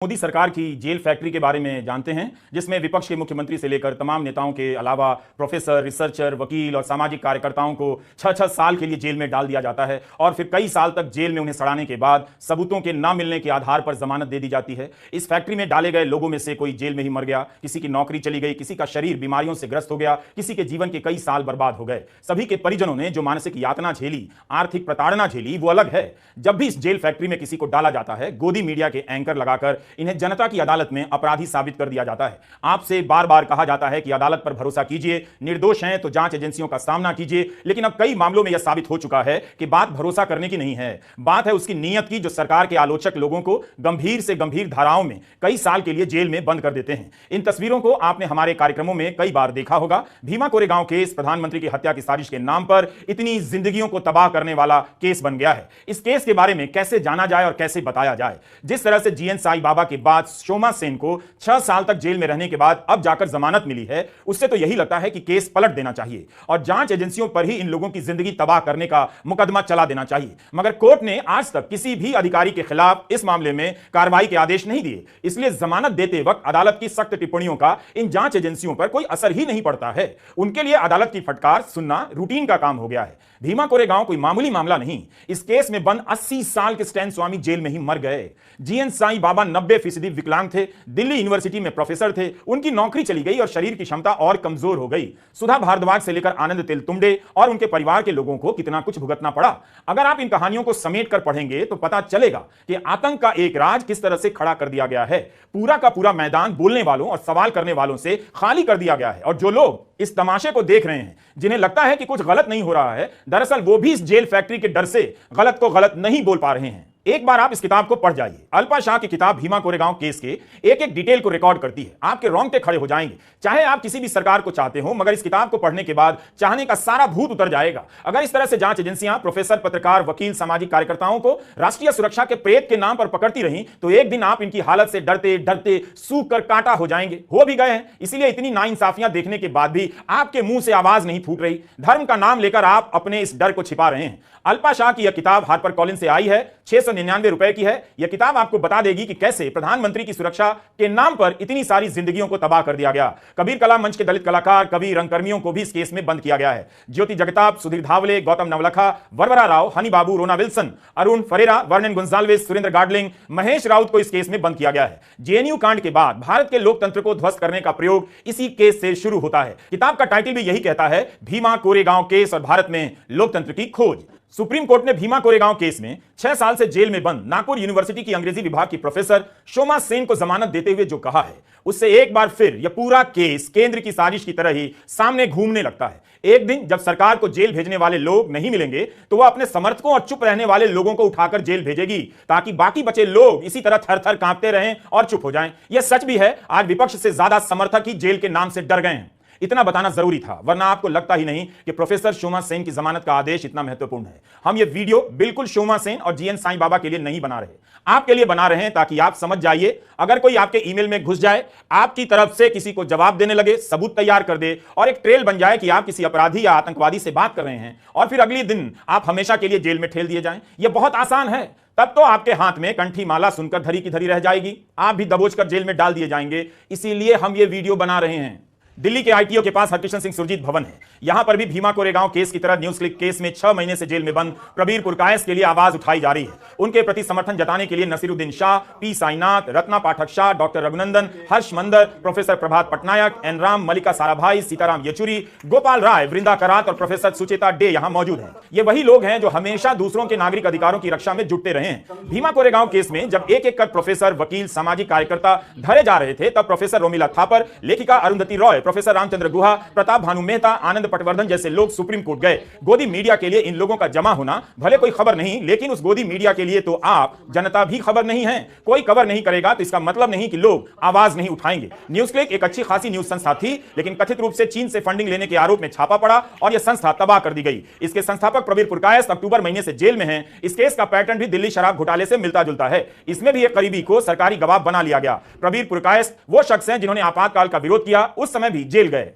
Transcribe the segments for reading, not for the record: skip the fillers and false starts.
मोदी सरकार की jail factory के बारे में जानते हैं, जिसमें विपक्ष के मुख्यमंत्री से लेकर तमाम नेताओं के अलावा प्रोफेसर, रिसर्चर, वकील और सामाजिक कार्यकर्ताओं को 6-6 साल के लिए जेल में डाल दिया जाता है और फिर कई साल तक जेल में उन्हें सड़ाने के बाद सबूतों के न मिलने के आधार पर जमानत दे दी जाती है। इस फैक्ट्री में डाले गए लोगों में से कोई जेल में ही मर गया, किसी की नौकरी चली गई, किसी का शरीर बीमारियों से ग्रस्त हो गया, किसी के जीवन के कई साल बर्बाद हो गए। सभी के परिजनों ने जो मानसिक यातना झेली, आर्थिक प्रताड़ना झेली, वो अलग है। जब भी इस जेल फैक्ट्री में किसी को डाला जाता है, गोदी मीडिया के एंकर लगाकर इन्हें जनता की अदालत में अपराधी साबित कर दिया जाता है। आपसे बार बार कहा जाता है कि अदालत पर भरोसा कीजिए, निर्दोष हैं तो जांच एजेंसियों का सामना कीजिए, लेकिन अब कई मामलों में यह साबित हो चुका है कि बात भरोसा करने की नहीं है, बात है उसकी नीयत की, जो सरकार के आलोचक लोगों को गंभीर से गंभीर धाराओं में कई साल के लिए जेल में बंद कर देते हैं। इन तस्वीरों को आपने हमारे कार्यक्रमों में कई बार देखा होगा। भीमा कोरेगांव केस प्रधानमंत्री की हत्या की साजिश के नाम पर इतनी जिंदगियों को तबाह करने वाला केस बन गया है। इस केस के बारे में कैसे जाना जाए और कैसे बताया जाए। जिस तरह से जीएन साई बाबा के बाद शोमा सेन को 6 साल तक जेल में रहने के बाद अब जाकर जमानत मिली है, उससे तो यही लगता है कि केस पलट देना चाहिए और जांच एजेंसियों पर ही इन लोगों की जिंदगी तबाह करने का मुकदमा चला देना चाहिए। मगर कोर्ट ने आज तक किसी भी अधिकारी के खिलाफ इस मामले में कार्रवाई के आदेश नहीं दिए, इसलिए जमानत देते वक्त अदालत की सख्त टिप्पणियों का इन जांच एजेंसियों पर कोई असर ही नहीं पड़ता है। उनके लिए अदालत की फटकार सुनना रूटीन का काम हो गया है। भीमा कोरेगांव कोई मामूली मामला नहीं। इस केस में बंद 80 साल के स्टैन स्वामी जेल में ही मर गए। जीएन साई बाबा 90% विकलांग थे, दिल्ली यूनिवर्सिटी में प्रोफेसर थे, उनकी नौकरी चली गई और शरीर की क्षमता और कमजोर हो गई। सुधा भारद्वाज से लेकर आनंद तेलतुंबडे और उनके परिवार के लोगों को कितना कुछ भुगतना पड़ा। अगर आप इन कहानियों को समेट कर पढ़ेंगे तो पता चलेगा कि आतंक का एक राज किस तरह से खड़ा कर दिया गया है। पूरा का पूरा मैदान बोलने वालों और सवाल करने वालों से खाली कर दिया गया है और जो लोग इस तमाशे को देख रहे हैं, जिन्हें लगता है कि कुछ गलत नहीं हो रहा है, दरअसल वो भी इस जेल फैक्ट्री के डर से गलत को गलत नहीं बोल पा रहे हैं। एक बार आप इस किताब को पढ़ जाइए। अल्पा शाह की किताब भीमा कोरेगांव केस के एक एक डिटेल को रिकॉर्ड करती है। आपके रोंगटे खड़े हो जाएंगे। चाहे आप किसी भी सरकार को चाहते हो, मगर इस किताब को पढ़ने के बाद चाहने का सारा भूत उतर जाएगा। अगर इस तरह से जांच एजेंसियां प्रोफेसर, पत्रकार, वकील, सामाजिक कार्यकर्ताओं को राष्ट्रीय सुरक्षा के प्रेत के नाम पर पकड़ती रहीं, तो एक दिन आप इनकी हालत से डरते डरते सूख कर कांटा हो जाएंगे। हो भी गए हैं। इसीलिए इतनी नाइंसाफियां देखने के बाद भी आपके मुंह से आवाज नहीं फूट रही। धर्म का नाम लेकर आप अपने इस डर को छिपा रहे हैं। अल्पा शाह की यह किताब हार्पर कॉलिंस से आई है, 699 रुपए की है। यह किताब आपको बता देगी कि कैसे प्रधानमंत्री की सुरक्षा के नाम पर इतनी सारी जिंदगियों को तबाह कर दिया गया। कबीर कला मंच के दलित कलाकार, कवि, रंगकर्मियों को भी इस केस में बंद किया गया है। ज्योति जगताप, सुधीर धावले, गौतम नवलखा, वरवरा राव, हनी बाबू, रोना विल्सन, अरुण फरेरा, वर्णन गुंजाल्वेस, सुरेंद्र गाडलिंग, महेश राउत को इस केस में बंद किया गया है। जेएनयू कांड के बाद भारत के लोकतंत्र को ध्वस्त करने का प्रयोग इसी केस से शुरू होता है। किताब का टाइटल भी यही कहता है, भीमा कोरेगांव केस और भारत में लोकतंत्र की खोज। सुप्रीम कोर्ट ने भीमा कोरेगांव केस में 6 साल से जेल में बंद नागपुर यूनिवर्सिटी की अंग्रेजी विभाग की प्रोफेसर शोमा सेन को जमानत देते हुए जो कहा है, उससे एक बार फिर यह पूरा केस केंद्र की साजिश की तरह ही सामने घूमने लगता है। एक दिन जब सरकार को जेल भेजने वाले लोग नहीं मिलेंगे, तो वह अपने समर्थकों और चुप रहने वाले लोगों को उठाकर जेल भेजेगी, ताकि बाकी बचे लोग इसी तरह थर थर कांपते रहें और चुप हो जाएं। यह सच भी है, आज विपक्ष से ज्यादा समर्थक ही जेल के नाम से डर गए हैं। इतना बताना जरूरी था, वरना आपको लगता ही नहीं कि प्रोफेसर शोमा सेन की जमानत का आदेश इतना महत्वपूर्ण है। हम ये वीडियो बिल्कुल शोमा सेन और जीएन साई बाबा के लिए नहीं बना रहे, आपके लिए बना रहे हैं, ताकि आप समझ जाइए। अगर कोई आपके ईमेल में घुस जाए, आपकी तरफ से किसी को जवाब देने लगे, सबूत तैयार कर दे और एक ट्रेल बन जाए कि आप किसी अपराधी या आतंकवादी से बात कर रहे हैं, और फिर अगले दिन आप हमेशा के लिए जेल में ठेल दिए जाएं, यह बहुत आसान है। तब तो आपके हाथ में कंठी माला सुनकर धरी की धरी रह जाएगी, आप भी दबोचकर जेल में डाल दिए जाएंगे। इसीलिए हम ये वीडियो बना रहे हैं। दिल्ली के आईटीओ के पास हरकिशन सिंह सुरजीत भवन है। यहां पर भी भीमा कोरेगांव केस की तरह न्यूज क्लिक केस में 6 महीने से जेल में बंद प्रबीर पुरकायस के लिए आवाज उठाई जा रही है। उनके प्रति समर्थन जताने के लिए नसीरुद्दीन शाह, पी साईनाथ, रत्ना पाठक शाह, डॉक्टर रघुनंदन, हर्ष मंदर, प्रोफेसर प्रभात पटनायक, एन राम, मल्लिका साराभाई, सीताराम येचुरी, गोपाल राय, वृंदा करात और प्रोफेसर सुचेता डे यहां मौजूद हैं। ये वही लोग हैं जो हमेशा दूसरों के नागरिक अधिकारों की रक्षा में जुटते रहे हैं। भीमा कोरेगांव केस में जब एक एक कर प्रोफेसर, वकील, सामाजिक कार्यकर्ता धरे जा रहे थे, तब प्रोफेसर रोमिला थापर, लेखिका अरुंधति रॉय, प्रोफेसर रामचंद्र गुहा, प्रताप भानु मेहता, आनंद पटवर्धन जैसे लोग सुप्रीम कोर्ट गए। गोदी मीडिया के लिए इन लोगों का जमा होना भले कोई खबर नहीं, लेकिन उस गोदी मीडिया के लिए तो आप जनता भी खबर नहीं है। कोई कवर नहीं करेगा तो इसका मतलब नहीं कि लोग आवाज नहीं उठाएंगे। न्यूज क्लिक एक अच्छी खासी न्यूज संस्था थी, लेकिन कथित रूप से चीन से फंडिंग लेने के आरोप में छापा पड़ा और यह संस्था तबाह कर दी गई। इसके संस्थापक प्रबीर पुरकायस अक्टूबर महीने से जेल में हैं। इस केस का पैटर्न भी दिल्ली शराब घोटाले से मिलता जुलता है। इसमें भी एक करीबी को सरकारी गवाह बना लिया गया। प्रबीर पुरकायस वो शख्स हैं जिन्होंने आपातकाल का विरोध किया, उस समय भी जेल गए।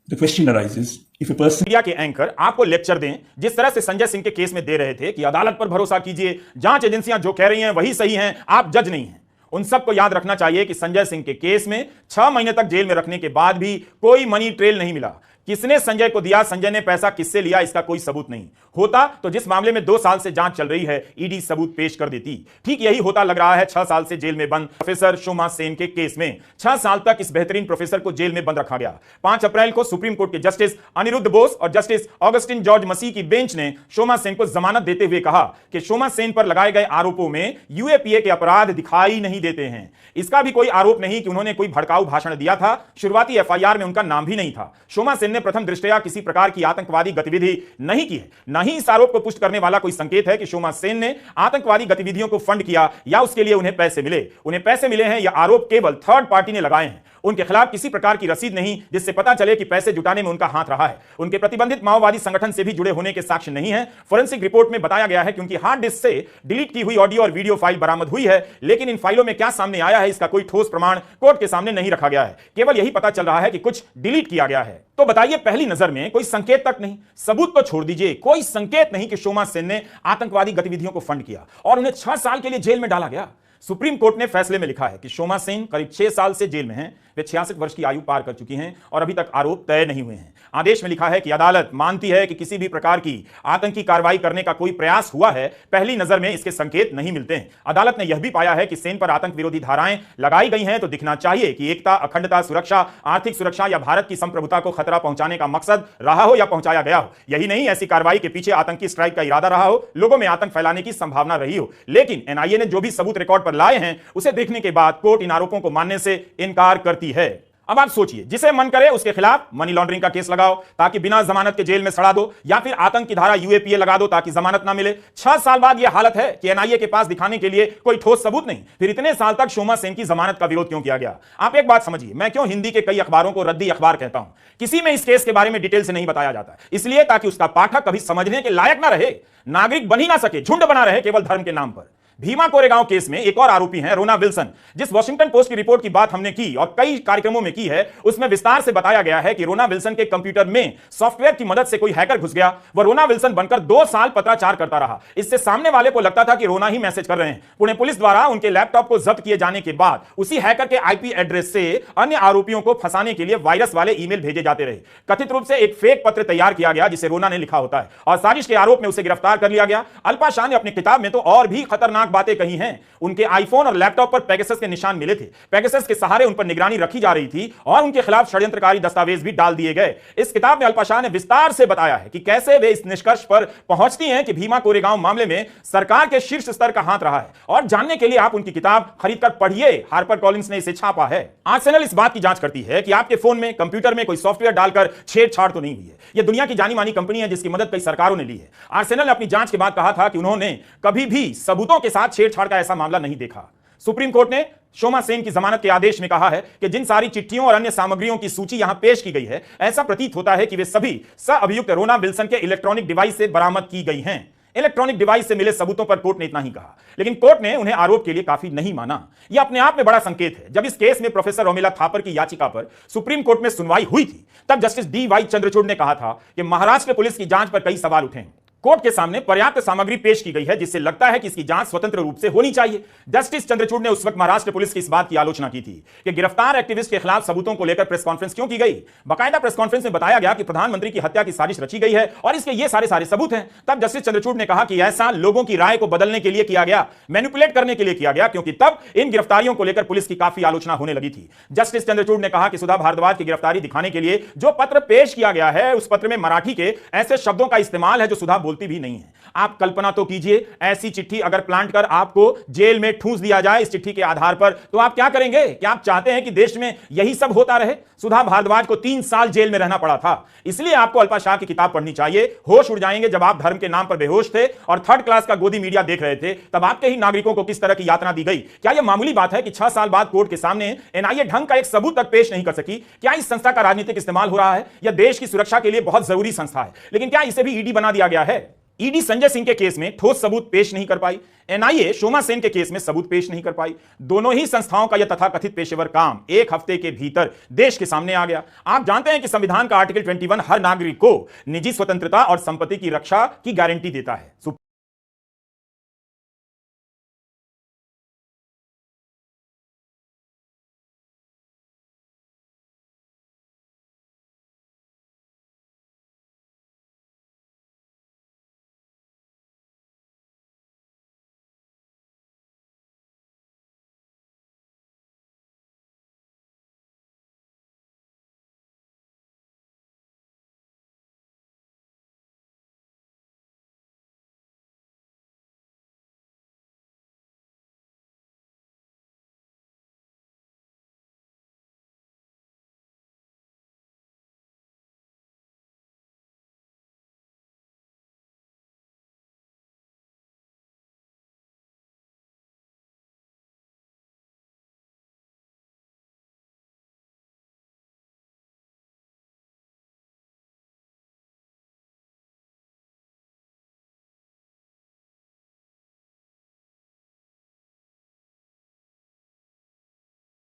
The question arises, if a person media के एंकर आपको लेक्चर दें जिस तरह से संजय सिंह के केस में दे रहे थे कि अदालत पर भरोसा कीजिए, जांच एजेंसियां जो कह रही हैं वही सही हैं, आप जज नहीं हैं, उन सबको याद रखना चाहिए कि संजय सिंह के केस में 6 महीने तक जेल में रखने के बाद भी कोई मनी ट्रेल नहीं मिला। किसने संजय को दिया, संजय ने पैसा किससे लिया, इसका कोई सबूत नहीं होता तो जिस मामले में 2 साल से जांच चल रही है ईडी सबूत पेश कर देती। ठीक यही होता लग रहा है 6 साल से जेल में बंद प्रोफेसर शोमा सेन के केस में। 6 साल तक इस बेहतरीन प्रोफेसर को जेल में बंद रखा गया। 5 अप्रैल को सुप्रीम कोर्ट के जस्टिस अनिरुद्ध बोस और जस्टिस ऑगस्टिन जॉर्ज मसीह की बेंच ने शोमा सेन को जमानत देते हुए कहा कि शोमा सेन पर लगाए गए आरोपों में यूएपीए के अपराध दिखाई नहीं देते हैं। इसका भी कोई आरोप नहीं कि उन्होंने कोई भड़काऊ भाषण दिया था। शुरुआती एफआईआर में उनका नाम भी नहीं था। शोमा सेन ने प्रथम दृष्टया किसी प्रकार की आतंकवादी गतिविधि नहीं की है। न ही इस आरोप को पुष्ट करने वाला कोई संकेत है कि शोमा सेन ने आतंकवादी गतिविधियों को फंड किया या उसके लिए उन्हें पैसे मिले। उन्हें पैसे मिले हैं यह आरोप केवल थर्ड पार्टी ने लगाए हैं। उनके खिलाफ किसी प्रकार की रसीद नहीं जिससे पता चले कि पैसे जुटाने में उनका हाथ रहा है। उनके प्रतिबंधित माओवादी संगठन से भी जुड़े होने के साक्ष्य नहीं है। फोरेंसिक रिपोर्ट में बताया गया है कि उनकी हार्ड डिस्क से डिलीट की हुई ऑडियो और वीडियो फाइल बरामद हुई है, लेकिन इन फाइलों में क्या सामने आया है इसका कोई ठोस प्रमाण कोर्ट के सामने नहीं रखा गया है। केवल यही पता चल रहा है कि कुछ डिलीट किया गया है। तो बताइए, पहली नजर में कोई संकेत तक नहीं, सबूत को छोड़ दीजिए, कोई संकेत नहीं कि शोमा सेन ने आतंकवादी गतिविधियों को फंड किया और उन्हें 6 साल के लिए जेल में डाला गया। सुप्रीम कोर्ट ने फैसले में लिखा है कि शोमा सेन करीब 6 साल से जेल में हैं। वे 66 वर्ष की आयु पार कर चुकी हैं और अभी तक आरोप तय नहीं हुए हैं। आदेश में लिखा है कि अदालत मानती है कि किसी भी प्रकार की आतंकी कार्रवाई करने का कोई प्रयास हुआ है। पहली नजर में इसके संकेत नहीं मिलते हैं। अदालत ने यह भी पाया है कि सेन पर आतंक विरोधी धाराएं लगाई गई हैं तो दिखना चाहिए कि एकता, अखंडता, सुरक्षा, आर्थिक सुरक्षा या भारत की संप्रभुता को खतरा पहुंचाने का मकसद रहा हो या पहुंचाया गया हो। यही नहीं, ऐसी कार्रवाई के पीछे आतंकी स्ट्राइक का इरादा रहा हो, लोगों में आतंक फैलाने की संभावना रही हो। लेकिन एनआईए ने जो भी सबूत रिकॉर्ड पर लाए हैं उसे देखने के बाद कोर्ट इन आरोपों को मानने से इनकार करती है। अब आप सोचिए, जिसे मन करे उसके खिलाफ मनी लॉन्ड्रिंग का केस लगाओ ताकि बिना जमानत के जेल में सड़ा दो, या फिर आतंक की धारा यूएपीए लगा दो ताकि जमानत ना मिले। 6 साल बाद यह हालत है कि एनआईए के पास दिखाने के लिए कोई ठोस सबूत नहीं। फिर इतने साल तक शोमा सेन की जमानत का विरोध क्यों किया गया? आप एक बात समझिए, मैं क्यों हिंदी के कई अखबारों को रद्दी अखबार कहता हूं। किसी में इस केस के बारे में डिटेल से नहीं बताया जाता, इसलिए ताकि उसका पाठक कभी समझने के लायक ना रहे, नागरिक बन ही ना सके, झुंड बना रहे केवल धर्म के नाम पर। भीमा कोरेगांव केस में एक और आरोपी हैं रोना विल्सन। जिस वॉशिंगटन पोस्ट की रिपोर्ट की बात हमने की और कई कार्यक्रमों में की है, उसमें विस्तार से बताया गया है कि रोना विल्सन के कंप्यूटर में सॉफ्टवेयर की मदद से कोई हैकर घुस गया। वह रोना विल्सन बनकर 2 साल पत्राचार करता रहा। इससे सामने वाले को लगता था कि रोना ही मैसेज कर रहे हैं। पुणे पुलिस द्वारा उनके लैपटॉप को जब्त किए जाने के बाद उसी हैकर के आईपी एड्रेस से अन्य आरोपियों को फंसाने के लिए वायरस वाले ईमेल भेजे जाते रहे। कथित रूप से एक फेक पत्र तैयार किया गया जिसे रोना ने लिखा होता है और साजिश के आरोप में उसे गिरफ्तार कर लिया गया। अल्पा शाह ने अपनी किताब में तो और भी खतरनाक बातें कही हैं। उनके आईफोन और लैपटॉप पर पेगासस के निशान मिले थे। पेगासस के सहारे उन पर निगरानी रखी जा रही थी और उनके खिलाफ षड्यंत्रकारी दस्तावेज भी डाल दिए गए। इस किताब में अल्पा शाह ने विस्तार से बताया है कि कैसे वे इस निष्कर्ष पर पहुंचती हैं कि भीमा कोरेगांव मामले में सरकार के शीर्ष स्तर का हाथ रहा है। और जानने के लिए आप उनकी किताब खरीदकर पढ़िए, हार्पर कॉलिंस ने इसे छापा है। आर्सेनल इस बात की जांच करती है कि आपके फोन में, कंप्यूटर में कोई सॉफ्टवेयर डालकर छेड़छाड़ तो नहीं हुई है। यह दुनिया की जानी मानी कंपनी है जिसकी मदद कई सरकारों ने ली है। आर्सेनल ने अपनी जांच के बाद कहा था कि उन्होंने कभी भी सबूतों के साथ छेड़छाड़ का ऐसा मामला नहीं देखा। सुप्रीम कोर्ट ने शोमा सेन की जमानत के आदेश में कहा है कि जिन सारी चिट्ठियों और अन्य सामग्रियों की सूची यहां पेश की गई है, ऐसा प्रतीत होता है कि वे सभी सह-अभियुक्त रोना विल्सन के इलेक्ट्रॉनिक डिवाइस से बरामद की गई हैं। इलेक्ट्रॉनिक डिवाइस से मिले सबूतों पर कोर्ट ने इतना ही कहा, लेकिन कोर्ट ने उन्हें आरोप के लिए काफी नहीं माना। यह अपने आप में बड़ा संकेत है। जब इस केस में प्रोफेसर रोमिला थापर की याचिका पर सुप्रीम कोर्ट में सुनवाई हुई थी, तब जस्टिस डी.वाई. चंद्रचूड़ ने कहा था कि महाराष्ट्र पुलिस की जांच पर कई सवाल उठे हैं। कोर्ट के सामने पर्याप्त सामग्री पेश की गई है जिससे लगता है कि इसकी जांच स्वतंत्र रूप से होनी चाहिए। जस्टिस चंद्रचूड़ ने उस वक्त महाराष्ट्र पुलिस की इस बात की आलोचना की थी कि गिरफ्तार एक्टिविस्ट के खिलाफ सबूतों को लेकर प्रेस कॉन्फ्रेंस क्यों की गई। बाकायदा प्रेस कॉन्फ्रेंस में बताया गया कि प्रधानमंत्री की हत्या की साजिश रची गई है और इसके ये सारे सबूत हैं। तब जस्टिस चंद्रचूड़ ने कहा कि ऐसा लोगों की राय को बदलने के लिए किया गया, मैनिपुलेट करने के लिए किया गया, क्योंकि तब इन गिरफ्तारियों को लेकर पुलिस की काफी आलोचना होने लगी थी। जस्टिस चंद्रचूड़ ने कहा कि सुधा भारद्वाज की गिरफ्तारी दिखाने के लिए जो पत्र पेश किया गया है, उस पत्र में मराठी के ऐसे शब्दों का इस्तेमाल है जो सुधा बोलती भी नहीं है। आप कल्पना तो कीजिए, ऐसी चिट्ठी अगर प्लांट कर आपको जेल में ठूंस दिया जाए इस चिट्ठी के आधार पर, तो आप क्या करेंगे? क्या आप चाहते हैं कि देश में यही सब होता रहे? सुधा भारद्वाज को 3 साल जेल में रहना पड़ा था। इसलिए आपको अल्पा शाह की किताब पढ़नी चाहिए। होश उड़ जाएंगे जब आप धर्म के नाम पर बेहोश थे और थर्ड क्लास का गोदी मीडिया देख रहे थे, तब आपके ही नागरिकों को किस तरह की यातना दी गई। क्या यह मामूली बात है कि 6 साल बाद कोर्ट के सामने एनआईए ढंग का एक सबूत तक पेश नहीं कर सकी? क्या इस संस्था का राजनीतिक इस्तेमाल हो रहा है? यह देश की सुरक्षा के लिए बहुत जरूरी संस्था है, लेकिन क्या इसे भी ईडी बना दिया गया है? ईडी संजय सिंह के केस में ठोस सबूत पेश नहीं कर पाई, एनआईए शोमा सेन के केस में सबूत पेश नहीं कर पाई। दोनों ही संस्थाओं का यह तथाकथित पेशेवर काम 1 हफ्ते के भीतर देश के सामने आ गया। आप जानते हैं कि संविधान का आर्टिकल 21 हर नागरिक को निजी स्वतंत्रता और संपत्ति की रक्षा की गारंटी देता है।